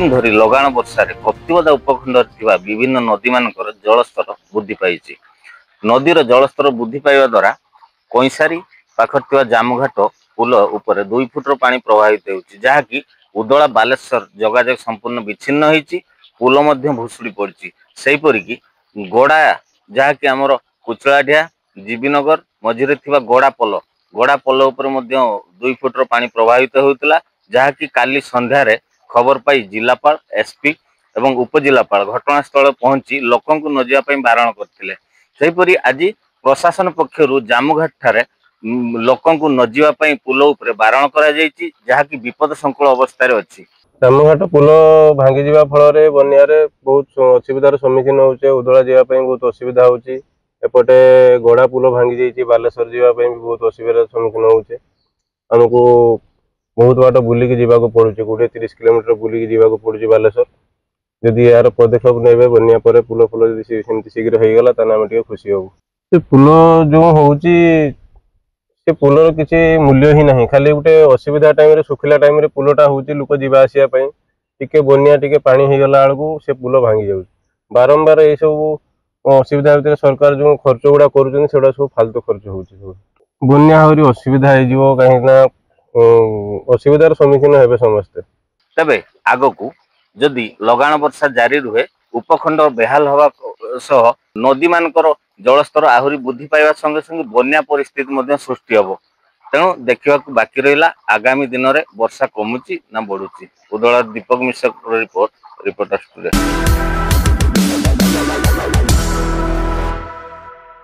दिन धरी लगाण वर्षा कप्तिपदा उपखंड विभिन्न नदी मानकर जलस्तर वृद्धि पाई। नदीर जलस्तर वृद्धि पाइबा द्वारा कईसारी पाखर जामघाट पुल उपर 2 फुटर पानी प्रवाहित होउछि, जहाँकि उदला बालेश्वर जोगाजोग संपूर्ण विच्छिन्न होइछि। पुल मध्य भुशुड़ी पड़छि। सेहीपरि कि गोड़ा जहाँकि आमर कुचलाढिया जीवीनगर मझिरे थिबा गोड़ा पोल उपर मध्य 2 फुटर पानी प्रवाहित होउतला, जहाँकि काली संध्यारे खबर पाई जिलापाल एसपी एवं उपजिलापाल घटनास्थल पहुंची लोकों को न जाय बारण करथिले। सेहीपरि आज प्रशासन पक्षरु जामुघाट ठारे लोकों को न जाय पुल उपर बारण करा जायछि, जहाँकि विपद संकुल अवस्था रे अछि। जामुघाट पुल भांगी जीवा फल बनिया बहुत असुविधार सम्मुखीन होचे। उदला जावाई बहुत असुविधा होची। एपटे गोड़ा पुल भांगी जाइए, बालेश्वर जावाई भी बहुत असुविधार सम्मुखीन होचे। आमको बहुत बाट बुलिकी जावाक पड़ुचे, 20-30 किलोमीटर बुलिकी जावाक पड़ुचे बालेश्वर। जदि यार पदक्षेप नेबे बनिया पर पुल फुल जदि सेमती शीघ्र हो गला ताने आमे टिके खुशी होबु। से पुल जो होउची से पुलर किसी मूल्य ही नहीं, खाली गोटे असुविधा टाइम रे सुखिला टाइम रे पुलटा होउची लोक जीवा आसिया पई टिके बनिया टिके पानी हो गला बेलू से पुल भांगी जाउची। बारंबार ये सब असुविधा भीतर सरकार जो खर्च गुड़ा करुछन सेडा सब फालतू खर्च होउची। सब बन्या होरी असुविधा हे जीवो, काहे ना असुविधार सम्मुखीन हेबे समस्ते। तबे आगकू जदि लगाण वर्षा जारी रुहे उपखंड बेहाल हवा सह नदी मानकर जलस्तर आहुरी वृद्धि पाइबा संगे संगे बन्या परिस्थिति मध्य सृष्टि हबो। तेणु देखा बाकी रहा आगामी दिन में वर्षा कमुची ना बढ़ुची। उदला दीपक मिश्र रिपोर्ट, रिपोर्टर स्टूडियो।